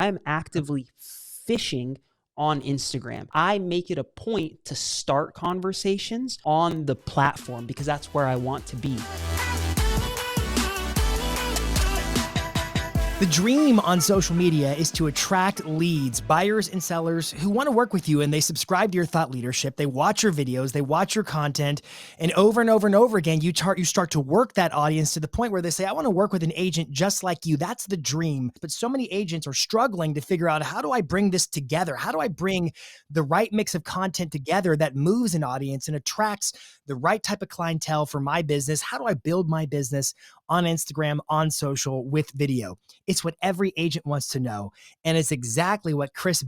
I'm actively fishing on Instagram. I make it a point to start conversations on the platform because that's where I want to be. The dream on social media is to attract leads, buyers and sellers who want to work with you, and they subscribe to your thought leadership. They watch your videos, they watch your content, and over and over and over again, you start to work that audience to the point where they say, I want to work with an agent just like you. That's the dream. But so many agents are struggling to figure out, how do I bring this together? How do I bring the right mix of content together that moves an audience and attracts the right type of clientele for my business? How do I build my business on Instagram, on social, with video? It's what every agent wants to know. And it's exactly what Krys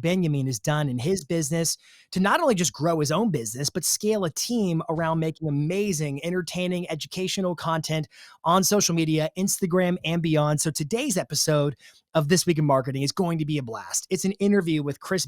has done in his business to not only just grow his own business, but scale a team around making amazing, entertaining, educational content on social media, Instagram, and beyond. So today's episode of This Week in Marketing is going to be a blast. It's an interview with Krys,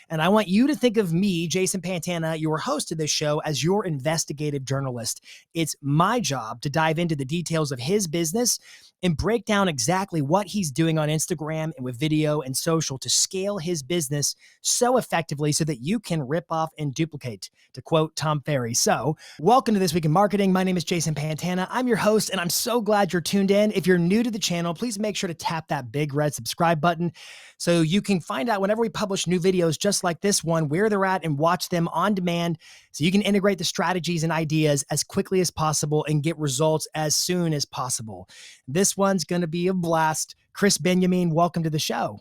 and I want you to think of me, Jason Pantana, your host of this show, as your investigative journalist. It's my job to dive into the details of his business and break down exactly what he's doing on Instagram and with video and social to scale his business so effectively so that you can rip off and duplicate, to quote Tom Ferry. So welcome to This Week in Marketing. My name is Jason Pantana. I'm your host, and I'm so glad you're tuned in. If you're new to the channel, please make sure to tap that big red subscribe button so you can find out whenever we publish new videos just like this one, where they're at, and watch them on demand so you can integrate the strategies and ideas as quickly as possible and get results as soon as possible. This one's going to be a blast. Krys, welcome to the show.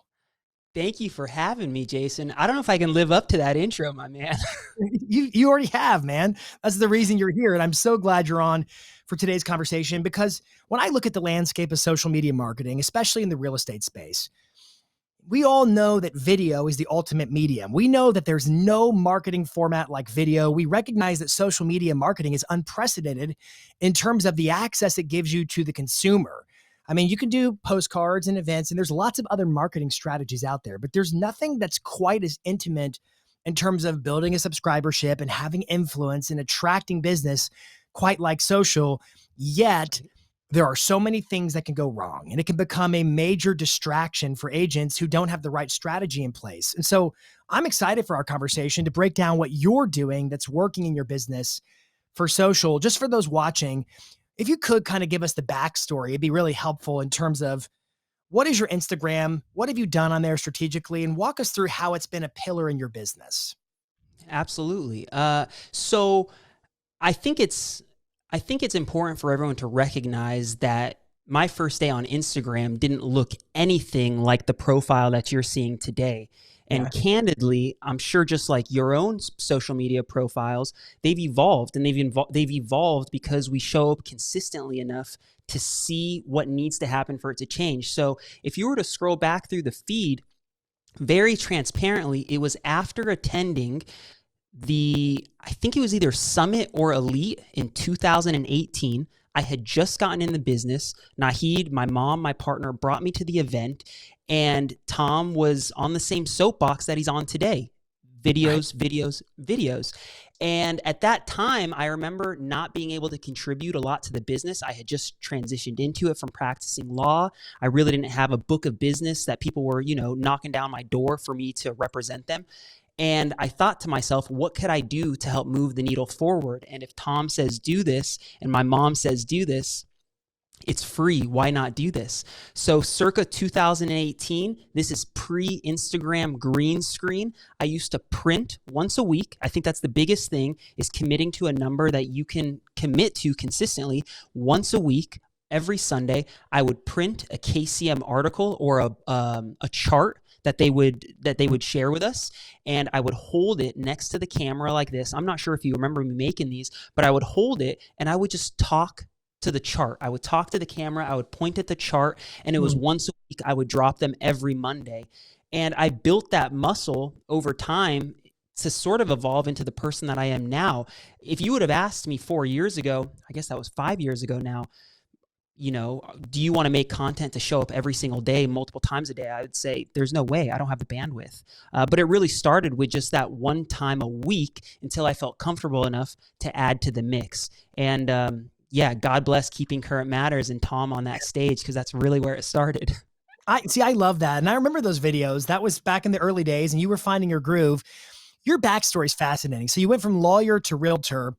Thank you for having me, Jason. I don't know if I can live up to that intro, my man. You already have, man. That's the reason you're here. And I'm so glad you're on for today's conversation, because when I look at the landscape of social media marketing, especially in the real estate space, we all know that video is the ultimate medium. We know that there's no marketing format like video. We recognize that social media marketing is unprecedented in terms of the access it gives you to the consumer. I mean, you can do postcards and events, and there's lots of other marketing strategies out there, but there's nothing that's quite as intimate in terms of building a subscribership and having influence and attracting business quite like social. Yet there are so many things that can go wrong, and it can become a major distraction for agents who don't have the right strategy in place. And so I'm excited for our conversation to break down what you're doing that's working in your business for social. Just for those watching, if you could kind of give us the backstory, it'd be really helpful in terms of what is your Instagram? What have you done on there strategically? And walk us through how it's been a pillar in your business. Absolutely. So I think it's important for everyone to recognize that my first day on Instagram didn't look anything like the profile that you're seeing today. And candidly, I'm sure just like your own social media profiles, they've evolved, and they've evolved because we show up consistently enough to see what needs to happen for it to change. So if you were to scroll back through the feed, very transparently, it was after attending I think it was either Summit or Elite in 2018. I had just gotten in the business. Nahid, my mom, my partner, brought me to the event, and Tom was on the same soapbox that he's on today. Videos. And at that time, I remember not being able to contribute a lot to the business. I had just transitioned into it from practicing law. I really didn't have a book of business that people were, knocking down my door for me to represent them. And I thought to myself, what could I do to help move the needle forward? And if Tom says do this and my mom says do this, it's free. Why not do this? So circa 2018, this is pre-Instagram green screen. I used to print once a week. I think that's the biggest thing, is committing to a number that you can commit to consistently once a week. Every Sunday, I would print a KCM article or a chart that they would share with us, and I would hold it next to the camera like this. I'm not sure if you remember me making these, but I would hold it and I would just talk to the chart. I would talk to the camera, I would point at the chart, and it was once a week. I would drop them every Monday. And I built that muscle over time to sort of evolve into the person that I am now. If you would have asked me 4 years ago, I guess that was 5 years ago now, do you want to make content to show up every single day, multiple times a day? I would say there's no way. I don't have the bandwidth. But it really started with just that one time a week until I felt comfortable enough to add to the mix. And God bless Keeping Current Matters and Tom on that stage, because that's really where it started. I love that. And I remember those videos. That was back in the early days and you were finding your groove. Your backstory is fascinating. So you went from lawyer to realtor,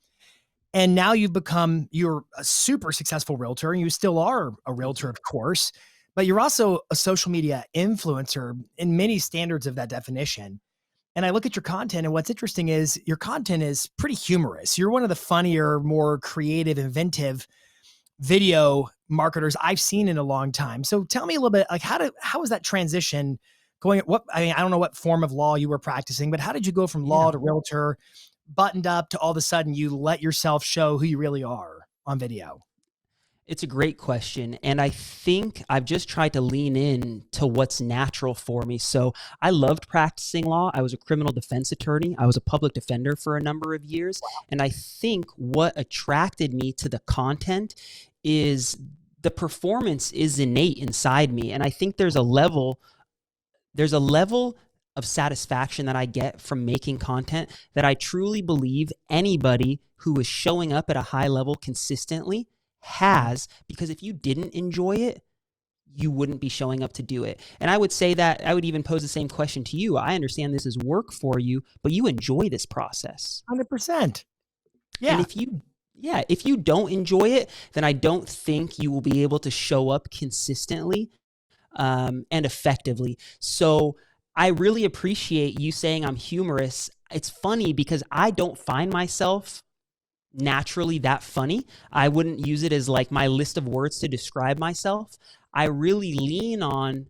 and now you're a super successful realtor, and you still are a Thank realtor, you. of course, but you're also a social media influencer in many standards of that definition. And I look at your content, and what's interesting is your content is pretty humorous. You're one of the funnier, more creative, inventive video marketers I've seen in a long time. So tell me a little bit, like how was that transition going? I don't know what form of law you were practicing, but how did you go from law Yeah. to realtor, buttoned up, to all of a sudden you let yourself show who you really are on video? It's a great question. And I think I've just tried to lean in to what's natural for me. So I loved practicing law. I was a criminal defense attorney. I was a public defender for a number of years. And I think what attracted me to the content is the performance is innate inside me. And I think there's a level of satisfaction that I get from making content that I truly believe anybody who is showing up at a high level consistently has, because if you didn't enjoy it, you wouldn't be showing up to do it. And I would say that I would even pose the same question to you. I understand this is work for you, but you enjoy this process. 100%. And Yeah. if you don't enjoy it, then I don't think you will be able to show up consistently and effectively. So I really appreciate you saying I'm humorous. It's funny because I don't find myself naturally that funny. I wouldn't use it as like my list of words to describe myself. I really lean on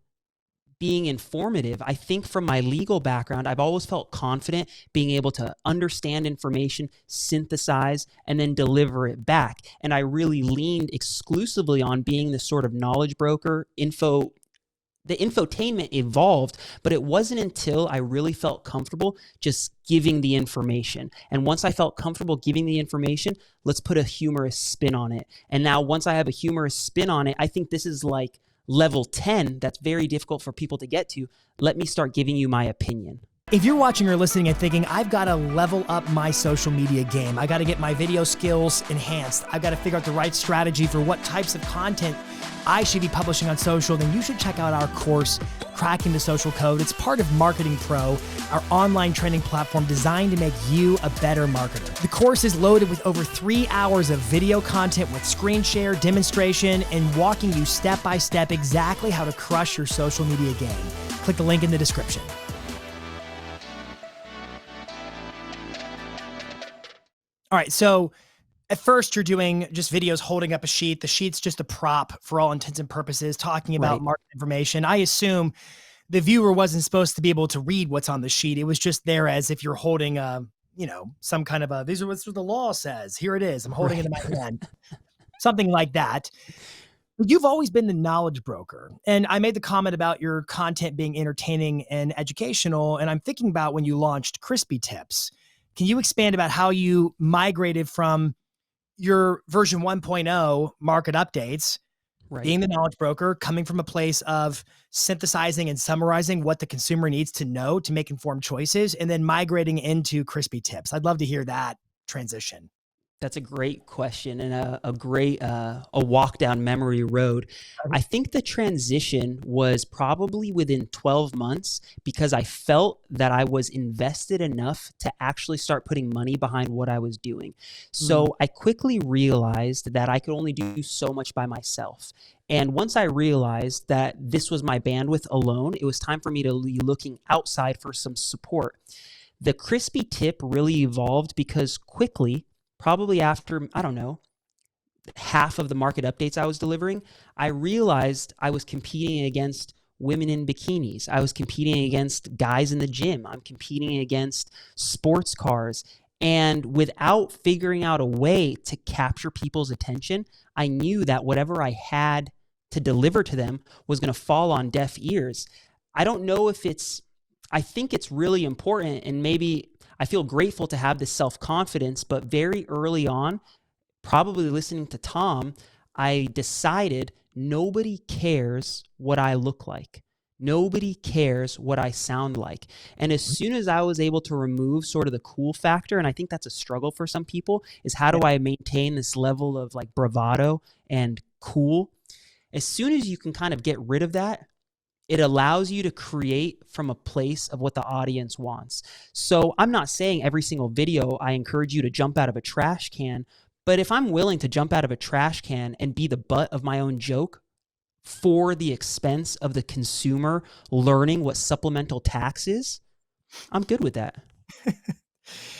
being informative. I think from my legal background, I've always felt confident being able to understand information, synthesize, and then deliver it back. And I really leaned exclusively on being this sort of knowledge broker, the infotainment evolved, but it wasn't until I really felt comfortable just giving the information. And once I felt comfortable giving the information, let's put a humorous spin on it. And now once I have a humorous spin on it, I think this is like level 10 that's very difficult for people to get to. Let me start giving you my opinion. If you're watching or listening and thinking, I've got to level up my social media game, I got to get my video skills enhanced, I've got to figure out the right strategy for what types of content I should be publishing on social, then you should check out our course, Cracking the Social Code. It's part of Marketing Pro, our online training platform designed to make you a better marketer. The course is loaded with over 3 hours of video content with screen share, demonstration, and walking you step by step exactly how to crush your social media game. Click the link in the description. All right, so at first you're doing just videos holding up a sheet. The sheet's just a prop for all intents and purposes, talking about Right. market information. I assume the viewer wasn't supposed to be able to read what's on the sheet. It was just there as if you're holding some kind of these are what the law says. Here it is. I'm holding it in my hand. Something like that. But you've always been the knowledge broker. And I made the comment about your content being entertaining and educational. And I'm thinking about when you launched Kryspy Tips. Can you expand about how you migrated from your version 1.0 market updates, Right. being the knowledge broker, coming from a place of synthesizing and summarizing what the consumer needs to know to make informed choices, and then migrating into Kryspy Tips? I'd love to hear that transition. That's a great question and a great a walk down memory road. I think the transition was probably within 12 months because I felt that I was invested enough to actually start putting money behind what I was doing. So I quickly realized that I could only do so much by myself. And once I realized that this was my bandwidth alone, it was time for me to be looking outside for some support. The Crispy Tip really evolved because quickly, probably after, I don't know, half of the market updates I was delivering, I realized I was competing against women in bikinis. I was competing against guys in the gym. I'm competing against sports cars. And without figuring out a way to capture people's attention, I knew that whatever I had to deliver to them was going to fall on deaf ears. I don't know if I think it's really important, and maybe I feel grateful to have this self-confidence, but very early on, probably listening to Tom, I decided nobody cares what I look like. Nobody cares what I sound like. And as soon as I was able to remove sort of the cool factor, and I think that's a struggle for some people, is how do I maintain this level of like bravado and cool? As soon as you can kind of get rid of that, It allows you to create from a place of what the audience wants. So I'm not saying every single video I encourage you to jump out of a trash can, but if I'm willing to jump out of a trash can and be the butt of my own joke for the expense of the consumer learning what supplemental tax is, I'm good with that.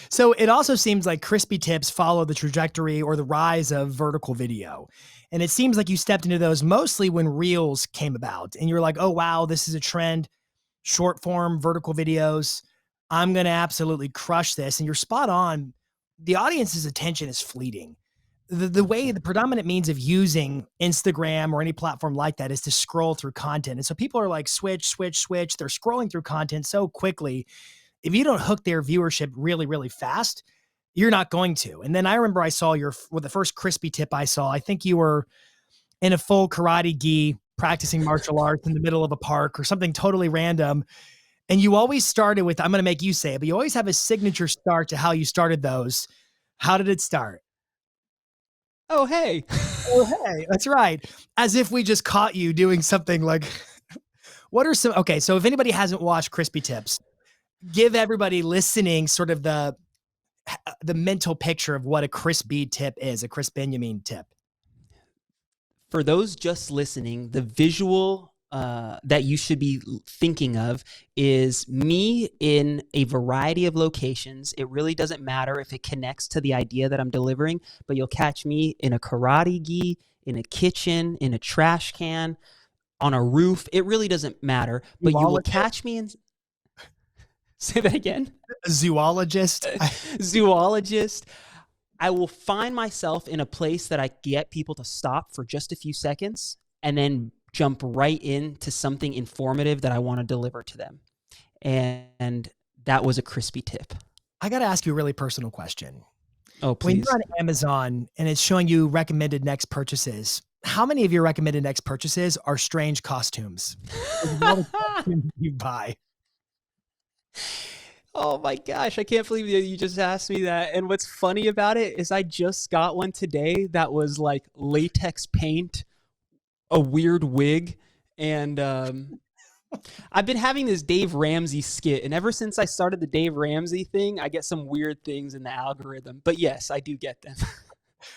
So it also seems like Kryspy tips follow the trajectory or the rise of vertical video. And it seems like you stepped into those mostly when Reels came about and you're like, oh, wow, this is a trend. Short form vertical videos. I'm going to absolutely crush this. And you're spot on. The audience's attention is fleeting. The way, the predominant means of using Instagram or any platform like that is to scroll through content. And so people are like, switch, switch, switch. They're scrolling through content so quickly. If you don't hook their viewership really, really fast, you're not going to. And then I remember I saw the first Kryspy tip I saw, I think you were in a full karate gi practicing martial arts in the middle of a park or something totally random. And you always started with, I'm going to make you say it, but you always have a signature start to how you started those. How did it start? Oh, hey. Oh, hey, that's right. As if we just caught you doing something like, what are some, okay, so if anybody hasn't watched Kryspy tips, give everybody listening sort of the mental picture of what a Kryspy tip is, a Chris Benjamin tip. For those just listening, the visual that you should be thinking of is me in a variety of locations. It really doesn't matter if it connects to the idea that I'm delivering, but you'll catch me in a karate gi, in a kitchen, in a trash can, on a roof. It really doesn't matter, but you will catch me in... Say that again. A zoologist. Zoologist. I will find myself in a place that I get people to stop for just a few seconds and then jump right into something informative that I want to deliver to them. And that was a Kryspy tip. I got to ask you a really personal question. Oh, please. When you're on Amazon and it's showing you recommended next purchases, how many of your recommended next purchases are strange costumes? You buy. Oh my gosh, I can't believe you just asked me that. And what's funny about it is I just got one today that was like latex paint, a weird wig, and I've been having this Dave Ramsey skit, and ever since I started the Dave Ramsey thing, I get some weird things in the algorithm. But yes, I do get them.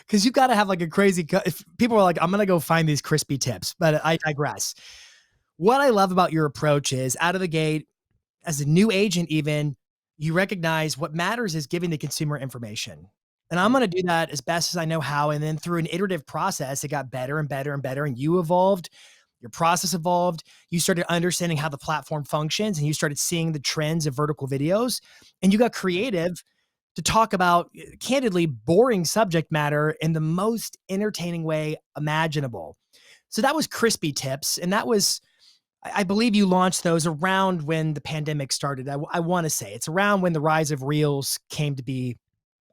Because you got to have like a crazy, if people are like, I'm going to go find these Kryspy tips, but I digress. What I love about your approach is out of the gate, as a new agent even, you recognize what matters is giving the consumer information. And I'm going to do that as best as I know how. And then through an iterative process, it got better and better and better. And you evolved, your process evolved. You started understanding how the platform functions and you started seeing the trends of vertical videos. And you got creative to talk about, candidly, boring subject matter in the most entertaining way imaginable. So that was Kryspy tips. And that was, I believe you launched those around when the pandemic started. I want to say it's around when the rise of Reels came to be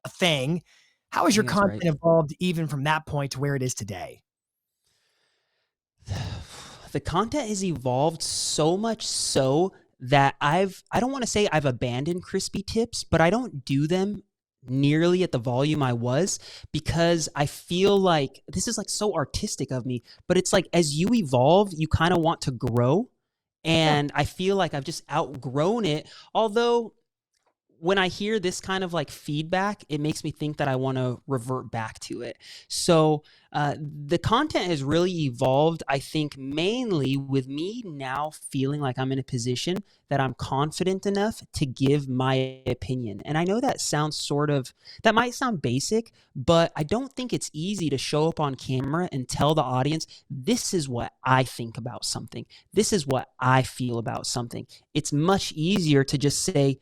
a thing. How has your content evolved even from that point to where it is today? The content has evolved so much so that I don't want to say I've abandoned Kryspy tips, but I don't do them nearly at the volume I was because I feel like this is like so artistic of me, but it's like as you evolve, you kind of want to grow. And I feel like I've just outgrown it. Although when I hear this kind of like feedback, it makes me think that I want to revert back to it. So the content has really evolved, I think, mainly with me now feeling like I'm in a position that I'm confident enough to give my opinion. And I know that sounds that might sound basic, but I don't think it's easy to show up on camera and tell the audience, this is what I think about something. This is what I feel about something. It's much easier to just say,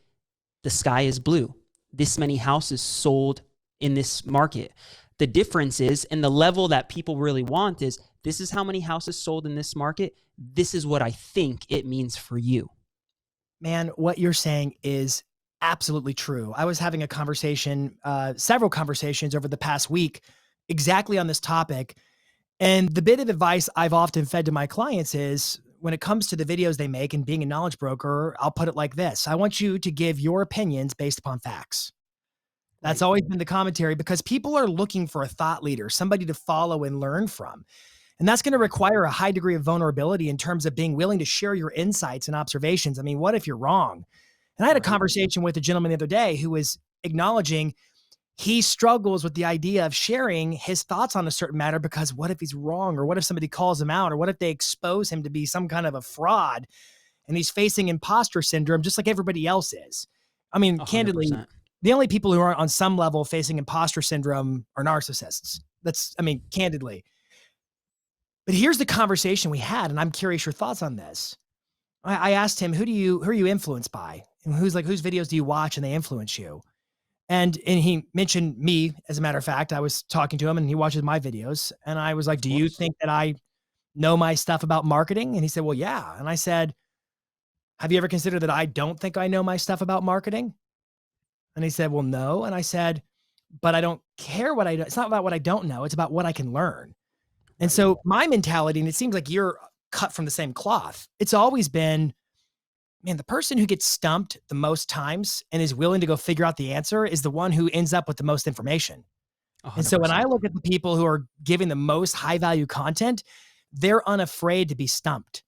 the sky is blue. This many houses sold in this market. The difference is, and the level that people really want is, this is how many houses sold in this market. This is what I think it means for you. Man, what you're saying is absolutely true. I was having a conversation, several conversations over the past week, exactly on this topic. And the bit of advice I've often fed to my clients is, when it comes to the videos they make and being a knowledge broker, I'll put it like this. I want you to give your opinions based upon facts. That's always been the commentary because people are looking for a thought leader, somebody to follow and learn from. And that's going to require a high degree of vulnerability in terms of being willing to share your insights and observations. I mean, what if you're wrong? And I had a conversation with a gentleman the other day who was acknowledging he struggles with the idea of sharing his thoughts on a certain matter because what if he's wrong? Or what if somebody calls him out? Or what if they expose him to be some kind of a fraud and he's facing imposter syndrome just like everybody else is? I mean, 100%. Candidly, the only people who aren't on some level facing imposter syndrome are narcissists. Candidly. But here's the conversation we had, and I'm curious your thoughts on this. I asked him, who are you influenced by? And whose videos do you watch and they influence you? And he mentioned me, as a matter of fact. I was talking to him and he watches my videos. And I was like, do you think that I know my stuff about marketing? And he said, well, yeah. And I said, have you ever considered that I don't think I know my stuff about marketing? And he said, well, no. And I said, but I don't care what I know. It's not about what I don't know. It's about what I can learn. And so my mentality, and it seems like you're cut from the same cloth, it's always been, man, the person who gets stumped the most times and is willing to go figure out the answer is the one who ends up with the most information. 100%. And so when I look at the people who are giving the most high value content, they're unafraid to be stumped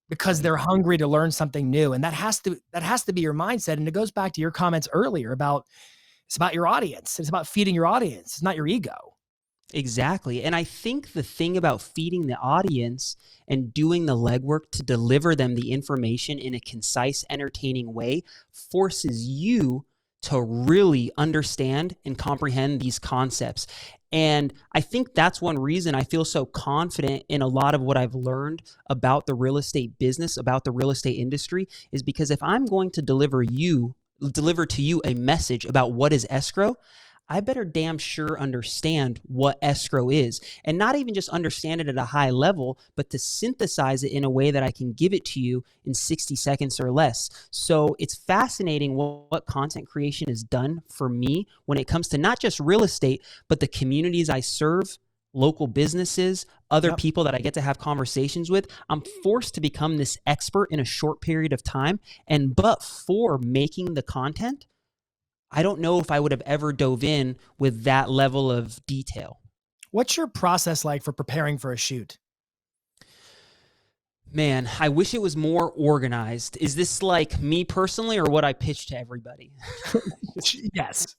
because they're hungry to learn something new. And that has to be your mindset. And it goes back to your comments earlier about, it's about your audience. It's about feeding your audience. It's not your ego. Exactly. And I think the thing about feeding the audience and doing the legwork to deliver them the information in a concise, entertaining way forces you to really understand and comprehend these concepts. And I think that's one reason I feel so confident in a lot of what I've learned about the real estate business, about the real estate industry, is because if I'm going to deliver to you a message about what is escrow, I better damn sure understand what escrow is, and not even just understand it at a high level, but to synthesize it in a way that I can give it to you in 60 seconds or less. So it's fascinating what content creation has done for me when it comes to not just real estate, but the communities I serve, local businesses, other people that I get to have conversations with. I'm forced to become this expert in a short period of time. But for making the content, I don't know if I would have ever dove in with that level of detail. What's your process like for preparing for a shoot? Man, I wish it was more organized. Is this like me personally or what I pitch to everybody? Yes.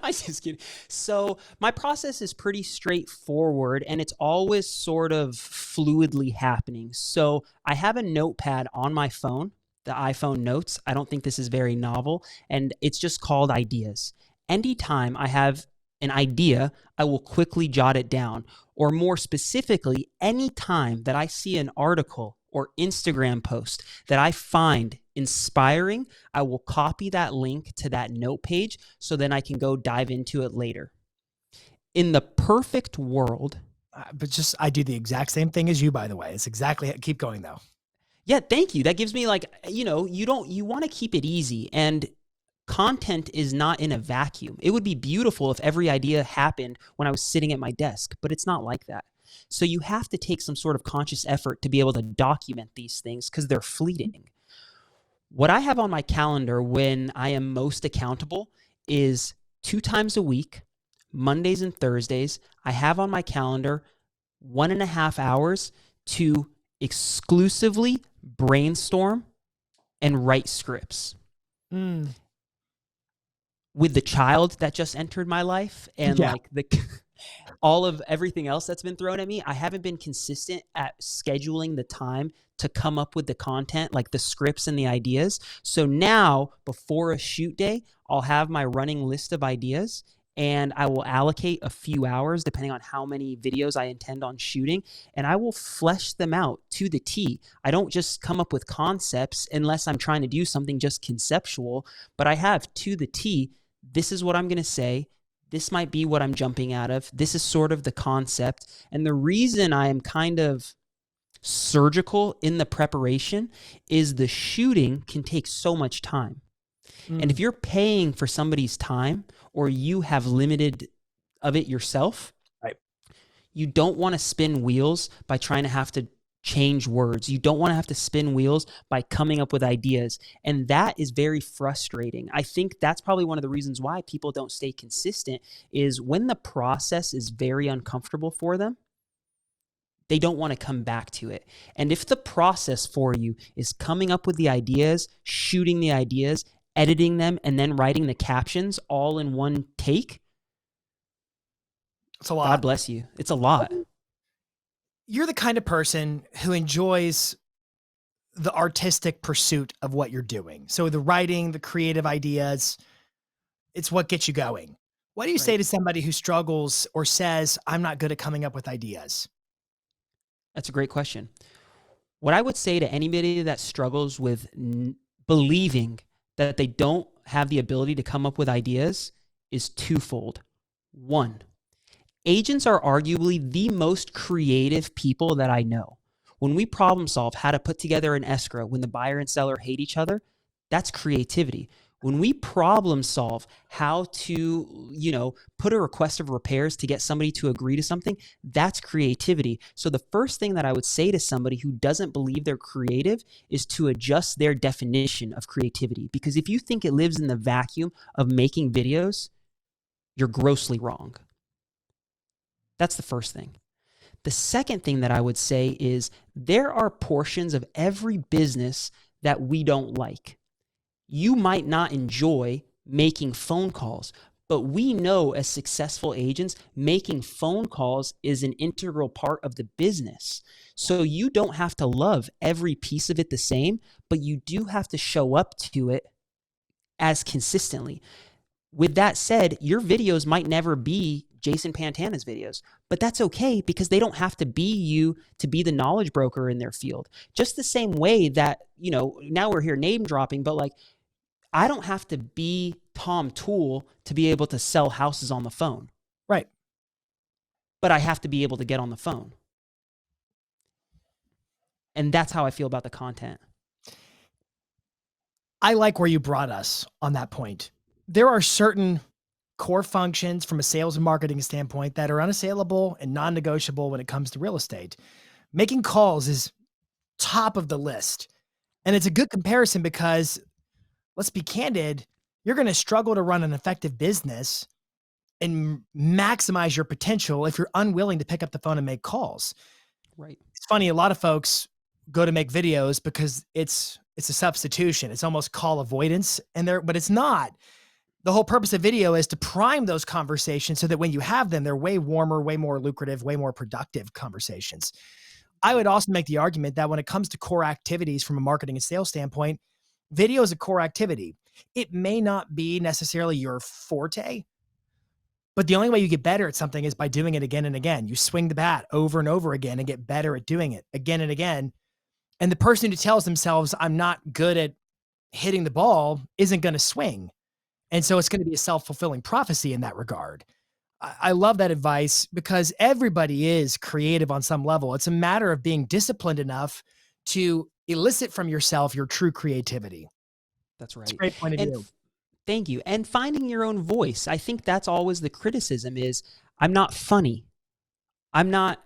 I just kidding. So my process is pretty straightforward and it's always sort of fluidly happening. So I have a notepad on my phone, the iPhone notes. I don't think this is very novel, and it's just called ideas. Anytime I have an idea, I will quickly jot it down. Or more specifically, anytime that I see an article or Instagram post that I find inspiring, I will copy that link to that note page so then I can go dive into it later. In the perfect world. I do the exact same thing as you, by the way. It's exactly, keep going though. Yeah, thank you. That gives me you want to keep it easy, and content is not in a vacuum. It would be beautiful if every idea happened when I was sitting at my desk, but it's not like that. So you have to take some sort of conscious effort to be able to document these things because they're fleeting. What I have on my calendar when I am most accountable is 2 times a week, Mondays and Thursdays. I have on my calendar 1.5 hours to exclusively brainstorm and write scripts. With the child that just entered my life and all of everything else that's been thrown at me, I haven't been consistent at scheduling the time to come up with the content, like the scripts and the ideas. So now before a shoot day, I'll have my running list of ideas and I will allocate a few hours depending on how many videos I intend on shooting, and I will flesh them out to the T. I don't just come up with concepts unless I'm trying to do something just conceptual, but I have to the T, this is what I'm going to say. This might be what I'm jumping out of. This is sort of the concept. And the reason I am kind of surgical in the preparation is the shooting can take so much time. And if you're paying for somebody's time or you have limited of it yourself, right, you don't want to spin wheels by trying to have to change words. You don't want to have to spin wheels by coming up with ideas. And that is very frustrating. I think that's probably one of the reasons why people don't stay consistent is when the process is very uncomfortable for them, they don't want to come back to it. And if the process for you is coming up with the ideas, shooting the ideas, editing them, and then writing the captions all in one take, it's a lot. God bless you. It's a lot. You're the kind of person who enjoys the artistic pursuit of what you're doing. So the writing, the creative ideas, it's what gets you going. What do you say to somebody who struggles or says, I'm not good at coming up with ideas? That's a great question. What I would say to anybody that struggles with believing that they don't have the ability to come up with ideas is twofold. One, agents are arguably the most creative people that I know. When we problem solve how to put together an escrow when the buyer and seller hate each other, that's creativity. When we problem solve how to, put a request of repairs to get somebody to agree to something, that's creativity. So the first thing that I would say to somebody who doesn't believe they're creative is to adjust their definition of creativity. Because if you think it lives in the vacuum of making videos, you're grossly wrong. That's the first thing. The second thing that I would say is there are portions of every business that we don't like. You might not enjoy making phone calls, but we know as successful agents, making phone calls is an integral part of the business. So you don't have to love every piece of it the same, but you do have to show up to it as consistently. With that said, your videos might never be Jason Pantana's videos, but that's okay because they don't have to be you to be the knowledge broker in their field. Just the same way that, now we're here name dropping, but like, I don't have to be Tom Toole to be able to sell houses on the phone. Right. But I have to be able to get on the phone. And that's how I feel about the content. I like where you brought us on that point. There are certain core functions from a sales and marketing standpoint that are unassailable and non-negotiable when it comes to real estate. Making calls is top of the list. And it's a good comparison because, let's be candid, you're going to struggle to run an effective business and maximize your potential if you're unwilling to pick up the phone and make calls. Right. It's funny, a lot of folks go to make videos because it's a substitution. It's almost call avoidance, but it's not. The whole purpose of video is to prime those conversations so that when you have them, they're way warmer, way more lucrative, way more productive conversations. I would also make the argument that when it comes to core activities from a marketing and sales standpoint, video is a core activity. It may not be necessarily your forte, but the only way you get better at something is by doing it again and again. You swing the bat over and over again and get better at doing it again and again. And the person who tells themselves, I'm not good at hitting the ball, isn't going to swing. And so it's going to be a self-fulfilling prophecy in that regard. I love that advice because everybody is creative on some level. It's a matter of being disciplined enough to elicit from yourself your true creativity. That's right. That's a great point of view. Thank you. And finding your own voice. I think that's always the criticism is I'm not funny. I'm not,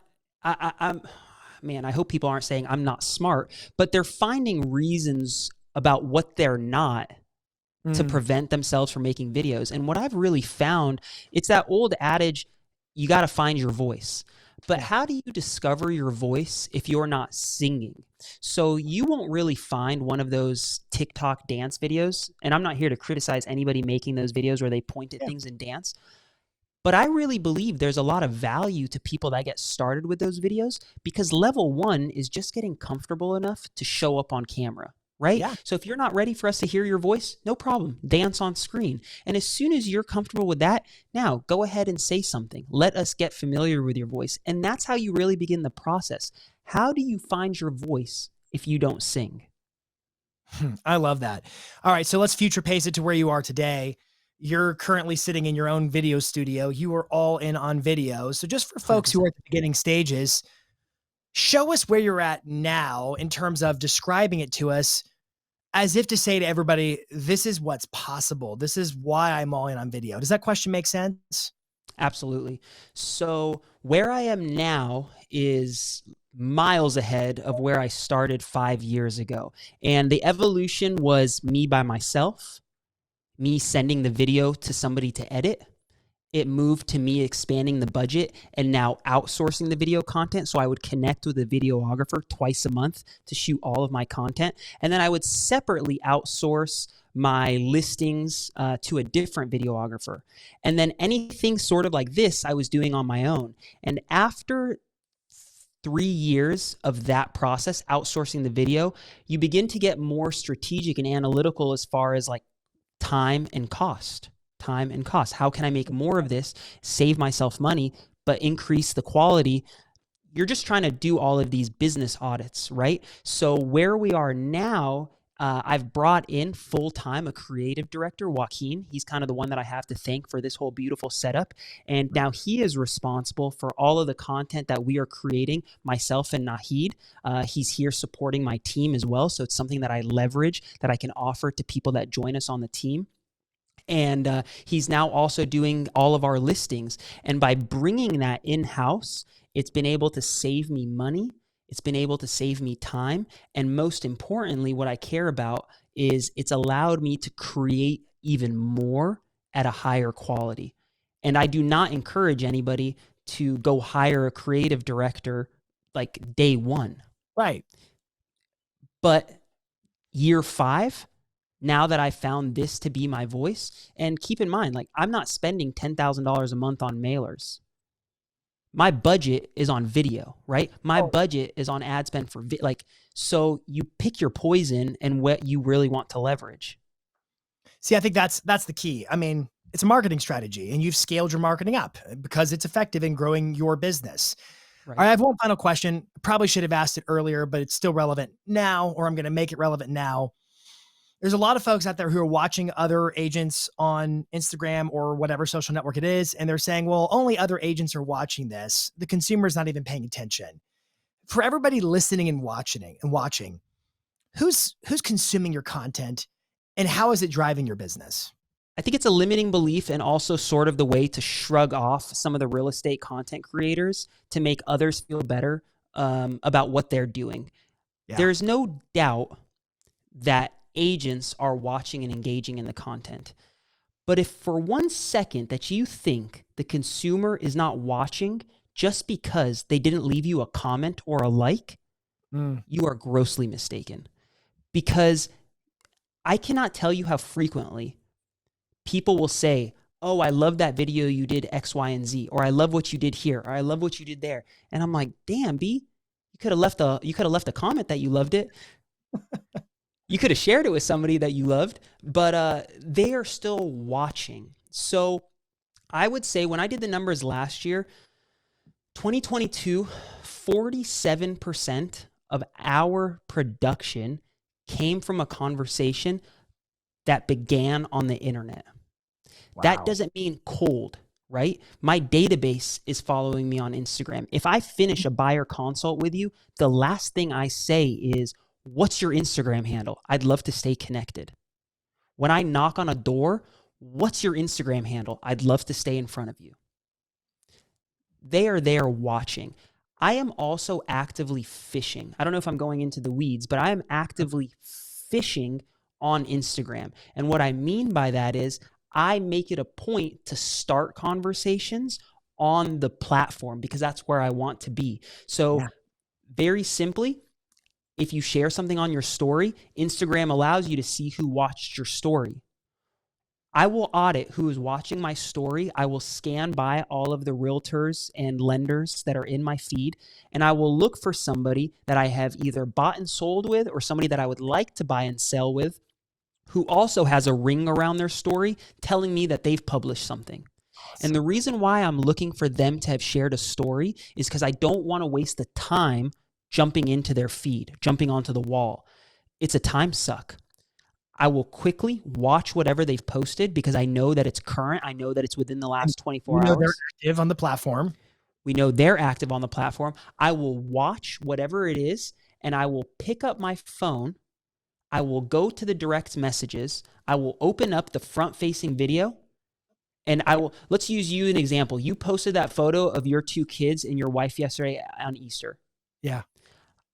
man, I hope people aren't saying I'm not smart, but they're finding reasons about what they're not to prevent themselves from making videos. And what I've really found, it's that old adage, you got to find your voice. But how do you discover your voice if you're not singing? So you won't really find one of those TikTok dance videos. And I'm not here to criticize anybody making those videos where they point at things and dance. But I really believe there's a lot of value to people that get started with those videos because level one is just getting comfortable enough to show up on camera. Right? Yeah. So if you're not ready for us to hear your voice, no problem. Dance on screen. And as soon as you're comfortable with that, now go ahead and say something. Let us get familiar with your voice. And that's how you really begin the process. How do you find your voice if you don't sing? I love that. All right. So let's future pace it to where you are today. You're currently sitting in your own video studio. You are all in on video. So just for folks 100%. Who are at the beginning stages, show us where you're at now in terms of describing it to us as if to say to everybody, this is what's possible. This is why I'm all in on video. Does that question make sense? Absolutely. So where I am now is miles ahead of where I started 5 years ago. And the evolution was me by myself, me sending the video to somebody to edit, it moved to me expanding the budget and now outsourcing the video content. So I would connect with a videographer twice a month to shoot all of my content. And then I would separately outsource my listings to a different videographer. And then anything sort of like this, I was doing on my own. And after 3 years of that process, outsourcing the video, you begin to get more strategic and analytical as far as like time and cost. How can I make more of this, save myself money, but increase the quality? You're just trying to do all of these business audits, right? So where we are now, I've brought in full-time a creative director, Joaquin. He's kind of the one that I have to thank for this whole beautiful setup. And now he is responsible for all of the content that we are creating, myself and Nahid. He's here supporting my team as well. So it's something that I leverage, that I can offer to people that join us on the team. And he's now also doing all of our listings. And by bringing that in-house, it's been able to save me money. It's been able to save me time. And most importantly, what I care about is it's allowed me to create even more at a higher quality. And I do not encourage anybody to go hire a creative director like day one. Right. But year 5, now that I found this to be my voice, and keep in mind, like, I'm not spending $10,000 a month on mailers. My budget is on video, right? My budget is on ad spend for so you pick your poison and what you really want to leverage. See, I think that's the key. I mean, it's a marketing strategy, and you've scaled your marketing up because it's effective in growing your business. Right. All right, I have one final question. Probably should have asked it earlier, but it's still relevant now, or I'm going to make it relevant now. There's a lot of folks out there who are watching other agents on Instagram or whatever social network it is, and they're saying, well, only other agents are watching this. The consumer's not even paying attention. For everybody listening and watching, who's consuming your content, and how is it driving your business? I think it's a limiting belief, and also sort of the way to shrug off some of the real estate content creators to make others feel better about what they're doing. Yeah. There's no doubt that agents are watching and engaging in the content. But if for 1 second that you think the consumer is not watching just because they didn't leave you a comment or a like, you are grossly mistaken. Because I cannot tell you how frequently people will say, oh, I love that video you did X, Y, and Z, or I love what you did here, or I love what you did there. And I'm like, damn, B, you could have left a comment that you loved it. You could have shared it with somebody that you loved, but they are still watching. So I would say when I did the numbers last year, 2022, 47% of our production came from a conversation that began on the internet. Wow. That doesn't mean cold, right? My database is following me on Instagram. If I finish a buyer consult with you, the last thing I say is, what's your Instagram handle? I'd love to stay connected. When I knock on a door, what's your Instagram handle? I'd love to stay in front of you. They are there watching. I am also actively fishing. I don't know if I'm going into the weeds, but I am actively fishing on Instagram. And what I mean by that is I make it a point to start conversations on the platform because that's where I want to be. So very simply, if you share something on your story, Instagram allows you to see who watched your story. I will audit who is watching my story. I will scan by all of the realtors and lenders that are in my feed, and I will look for somebody that I have either bought and sold with or somebody that I would like to buy and sell with who also has a ring around their story telling me that they've published something. Awesome. And the reason why I'm looking for them to have shared a story is because I don't want to waste the time jumping into their feed, jumping onto the wall. It's a time suck. I will quickly watch whatever they've posted because I know that it's current. I know that it's within the last 24 hours. They're active on the platform. We know they're active on the platform. I will watch whatever it is, and I will pick up my phone. I will go to the direct messages. I will open up the front-facing video, and let's use you an example. You posted that photo of your 2 kids and your wife yesterday on Easter. Yeah.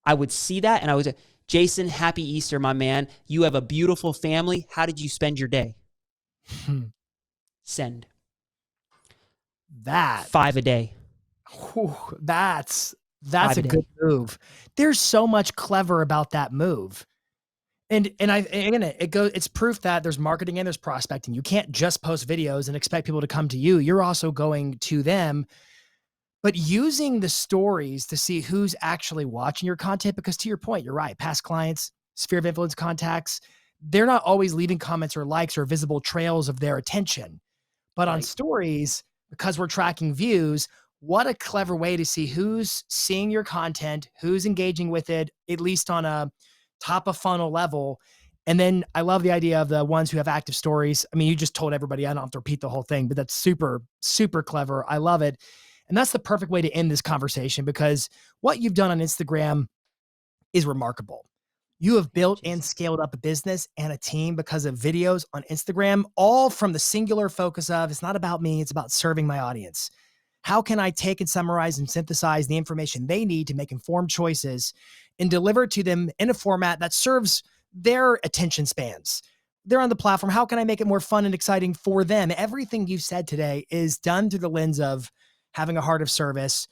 I would see that and I would say, Jason, happy Easter, my man. You have a beautiful family. How did you spend your day? Send. That 5 a day. whew, that's 5 a a day. good move. There's so much clever about that move. And again, it's proof that there's marketing and there's prospecting. You can't just post videos and expect people to come to you. You're also going to them, but using the stories to see who's actually watching your content, because to your point, you're right. Past clients, sphere of influence contacts, they're not always leaving comments or likes or visible trails of their attention. But on Right. stories, because we're tracking views, what a clever way to see who's seeing your content, who's engaging with it, at least on a top of funnel level. And then I love the idea of the ones who have active stories. I mean, you just told everybody, I don't have to repeat the whole thing, but that's super, super clever. I love it. And that's the perfect way to end this conversation, because what you've done on Instagram is remarkable. You have built and scaled up a business and a team because of videos on Instagram, all from the singular focus of, it's not about me, it's about serving my audience. How can I take and summarize and synthesize the information they need to make informed choices and deliver it to them in a format that serves their attention spans? They're on the platform. How can I make it more fun and exciting for them? Everything you've said today is done through the lens of having a heart of service.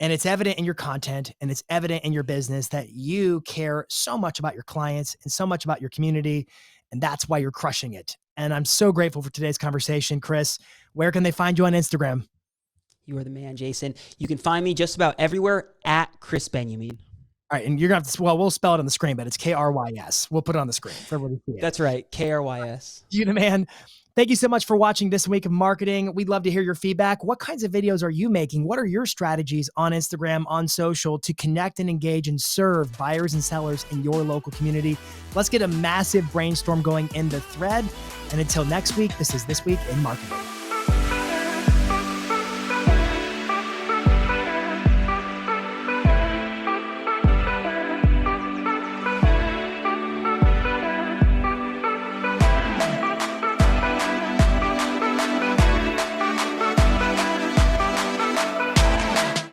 And it's evident in your content and it's evident in your business that you care so much about your clients and so much about your community. And that's why you're crushing it. And I'm so grateful for today's conversation, Krys. Where can they find you on Instagram? You are the man, Jason. You can find me just about everywhere at Krys Benjamin. All right. And you're going to have to, well, we'll spell it on the screen, but it's Krys. We'll put it on the screen for everybody to see it. That's right. Krys. You the man. Thank you so much for watching this week of marketing. We'd love to hear your feedback. What kinds of videos are you making? What are your strategies on Instagram, on social to connect and engage and serve buyers and sellers in your local community? Let's get a massive brainstorm going in the thread. And until next week, this is This Week in Marketing.